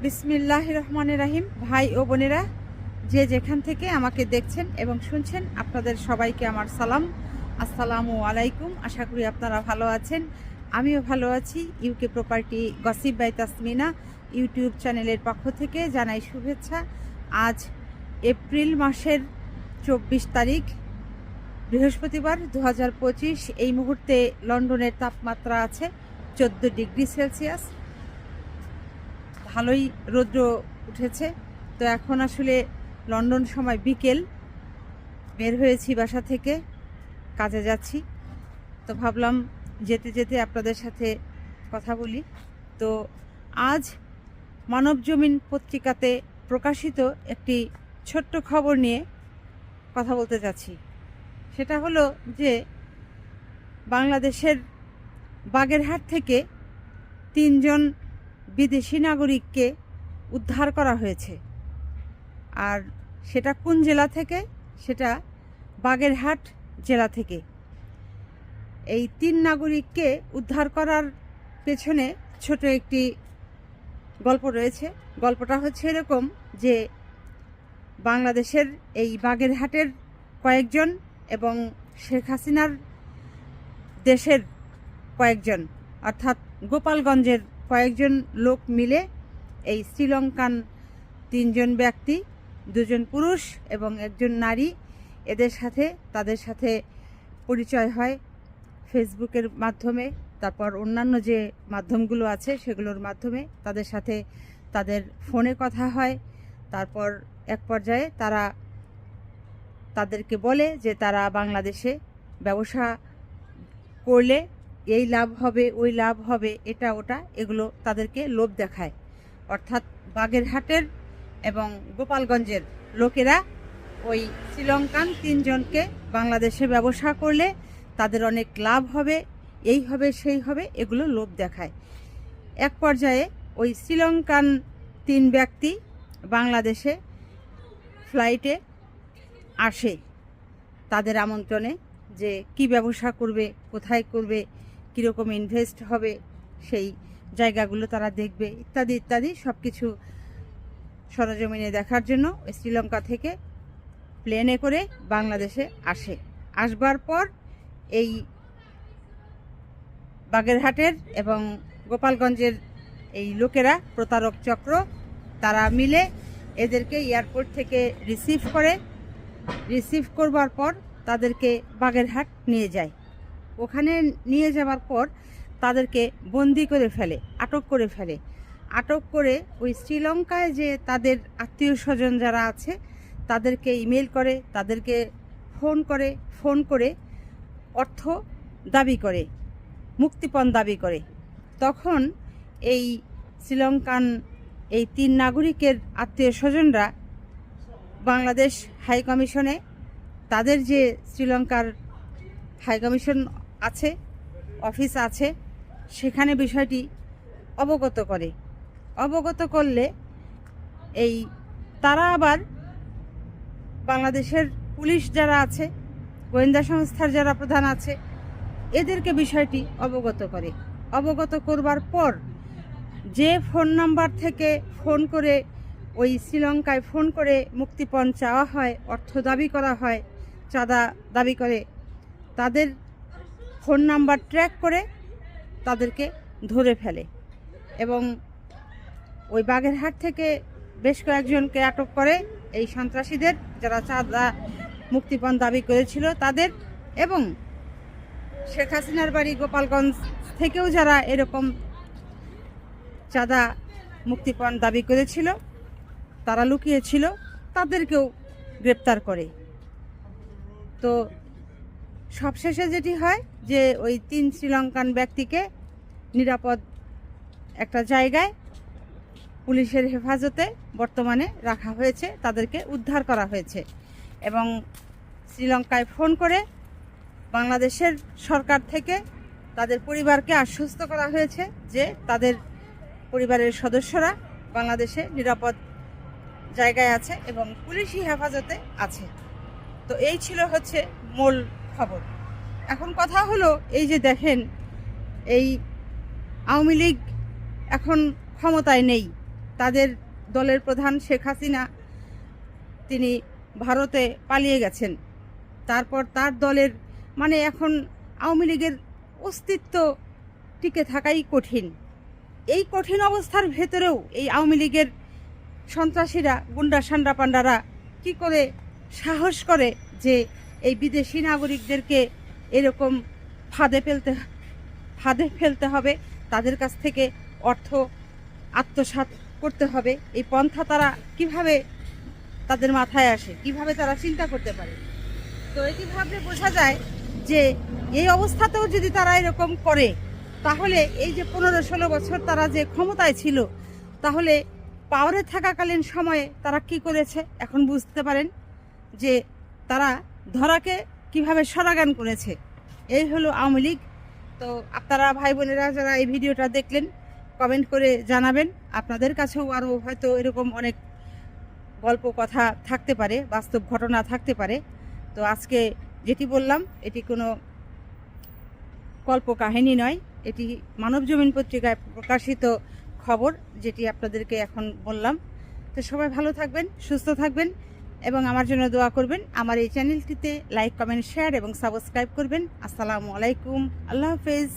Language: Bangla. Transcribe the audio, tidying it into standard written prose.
বিসমিল্লাহির রহমানির রহিম। ভাই ও বোনেরা, যে যেখান থেকে আমাকে দেখছেন এবং শুনছেন, আপনাদের সবাইকে আমার সালাম, আসসালামু আলাইকুম। আশা করি আপনারা ভালো আছেন, আমিও ভালো আছি। UK property gossip by Tasmina YouTube চ্যানেলের পক্ষ থেকে জানাই শুভেচ্ছা। আজ এপ্রিল মাসের 24 তারিখ, বৃহস্পতিবার 2025। এই মুহূর্তে লন্ডনের তাপমাত্রা আছে 14 ডিগ্রি সেলসিয়াস। ভালোই রৌদ্র উঠেছে। তো এখন আসলে লন্ডন সময় বিকেল, বের হয়েছি বাসা থেকে, কাজে যাচ্ছি। তো ভাবলাম যেতে যেতে আপনাদের সাথে কথা বলি। তো আজ মানবজমিন পত্রিকাতে প্রকাশিত একটি ছোট্ট খবর নিয়ে কথা বলতে যাচ্ছি। সেটা হলো যে বাংলাদেশের বাগেরহাট থেকে 3 জন বিদেশি নাগরিককে উদ্ধার করা হয়েছে। আর সেটা কোন জেলা থেকে? সেটা বাগেরহাট জেলা থেকে। এই 3 নাগরিককে উদ্ধার করার পেছনে ছোট একটি গল্প রয়েছে। গল্পটা হচ্ছে এরকম যে বাংলাদেশের এই বাগেরহাটের কয়েকজন এবং শেখ হাসিনার দেশের কয়েকজন, অর্থাৎ গোপালগঞ্জের কয়েকজন লোক মিলে এই শ্রীলঙ্কান 3 জন ব্যক্তি, 2 জন পুরুষ এবং 1 জন নারী, তাদের সাথে পরিচয় হয় ফেসবুকের মাধ্যমে, তারপর অন্যান্য যে মাধ্যমগুলো আছে সেগুলোর মাধ্যমে তাদের সাথে তাদের ফোনে কথা হয়। তারপর এক পর্যায়ে তাদেরকে বলে যে তারা বাংলাদেশে ব্যবসা করলে এই লাভ হবে, ওই লাভ হবে, এটা ওটা, এগুলো তাদেরকে লোভ দেখায়। অর্থাৎ বাগেরহাটের এবং গোপালগঞ্জের লোকেরা ওই শ্রীলঙ্কান 3 জনকে বাংলাদেশে ব্যবসা করলে তাদের অনেক লাভ হবে, এই হবে, সেই হবে, এগুলো লোভ দেখায়। এক পর্যায়ে ওই শ্রীলঙ্কান 3 ব্যক্তি বাংলাদেশে ফ্লাইটে আসে তাদের আমন্ত্রণে, যে কি ব্যবসা করবে, কোথায় করবে, কীরকম ইনভেস্ট হবে, সেই জায়গাগুলো তারা দেখবে, ইত্যাদি ইত্যাদি সব কিছু সরজমিনে দেখার জন্য ওই শ্রীলঙ্কা থেকে প্লেনে করে বাংলাদেশে আসে। আসবার পর এই বাগেরহাটের এবং গোপালগঞ্জের এই লোকেরা, প্রতারক চক্র, তারা মিলে এদেরকে এয়ারপোর্ট থেকে রিসিভ করবার পর তাদেরকে বাগেরহাট নিয়ে যায়। ওখানে নিয়ে যাওয়ার পর তাদেরকে বন্দি করে ফেলে, আটক করে ওই শ্রীলঙ্কায় যে তাদের আত্মীয় স্বজন যারা আছে তাদেরকে ইমেল করে, তাদেরকে ফোন করে অর্থ দাবি করে, মুক্তিপণ দাবি করে। তখন এই শ্রীলঙ্কান এই 3 নাগরিকের আত্মীয় স্বজনরা বাংলাদেশ হাই কমিশনে, তাদের যে শ্রীলঙ্কার হাই কমিশন আছে, অফিস আছে, সেখানে বিষয়টি অবগত করলে এই তারা আবার বাংলাদেশের পুলিশ যারা আছে, গোয়েন্দা সংস্থার যারা প্রধান আছে, এদেরকে বিষয়টি অবগত করবার পর যে ফোন নাম্বার থেকে ফোন করে ওই শ্রীলঙ্কায় ফোন করে মুক্তিপণ চাওয়া হয়, অর্থ দাবি করা হয়, চাঁদা দাবি করে, তাদের ফোন নাম্বার ট্র্যাক করে তাদেরকে ধরে ফেলে এবং ওই বাগেরহাট থেকে বেশ কয়েকজনকে আটক করে, এই সন্ত্রাসীদের যারা চাঁদা মুক্তিপণ দাবি করেছিল তাদের, এবং শেখ হাসিনার বাড়ি গোপালগঞ্জ থেকেও যারা এরকম চাঁদা মুক্তিপণ দাবি করেছিল, তারা লুকিয়েছিল, তাদেরকেও গ্রেপ্তার করে। তো সবশেষে যেটি হয় যে ওই 3 শ্রীলঙ্কান ব্যক্তিকে নিরাপদ একটা জায়গায় পুলিশের হেফাজতে বর্তমানে রাখা হয়েছে, তাদেরকে উদ্ধার করা হয়েছে এবং শ্রীলঙ্কায় ফোন করে বাংলাদেশের সরকার থেকে তাদের পরিবারকে আশ্বস্ত করা হয়েছে যে তাদের পরিবারের সদস্যরা বাংলাদেশে নিরাপদ জায়গায় আছে এবং পুলিশি হেফাজতে আছে। তো এই ছিল হচ্ছে মূল খবর। এখন কথা হলো, এই যে দেখেন, এই আওয়ামী লীগ এখন ক্ষমতায় নেই, তাদের দলের প্রধান শেখ হাসিনা তিনি ভারতে পালিয়ে গেছেন। তারপর তার দলের মানে এখন আওয়ামী লীগের অস্তিত্ব টিকে থাকাই কঠিন। এই কঠিন অবস্থার ভেতরেও এই আওয়ামী লীগের সন্ত্রাসীরা, গুন্ডা সান্ডা পান্ডারা কি করে সাহস করে যে এই বিদেশি নাগরিকদেরকে এরকম ফাঁদে ফেলতে হবে, তাদের কাছ থেকে অর্থ আত্মসাৎ করতে হবে। এই পন্থা তারা কিভাবে তাদের মাথায় আসে, কিভাবে তারা চিন্তা করতে পারে? তো এটি ভাবলে বোঝা যায় যে এই অবস্থাতেও যদি তারা এরকম করে, তাহলে এই যে 15-16 বছর তারা যে ক্ষমতায় ছিল, তাহলে পাওয়ারে থাকাকালীন সময়ে তারা কি করেছে এখন বুঝতে পারেন যে তারা ধরাকে কিভাবে সরাগান করেছে। এই হলো আওয়ামী লীগ। তো আপনারা ভাই বোনেরা যারা এই ভিডিওটা দেখলেন, কমেন্ট করে জানাবেন। আপনাদের কাছেও আরও হয়তো এরকম অনেক গল্প কথা থাকতে পারে, বাস্তব ঘটনা থাকতে পারে। তো আজকে যেটি বললাম এটি কোনো কল্প কাহিনী নয়, এটি মানবজমিন পত্রিকায় প্রকাশিত খবর, যেটি আপনাদেরকে এখন বললাম। তো সবাই ভালো থাকবেন, সুস্থ থাকবেন এবং আমার জন্য দোয়া করবেন। আমার এই চ্যানেলটিতে লাইক, কমেন্ট, শেয়ার এবং সাবস্ক্রাইব করবেন। আসসালামু আলাইকুম, আল্লাহ হাফেজ।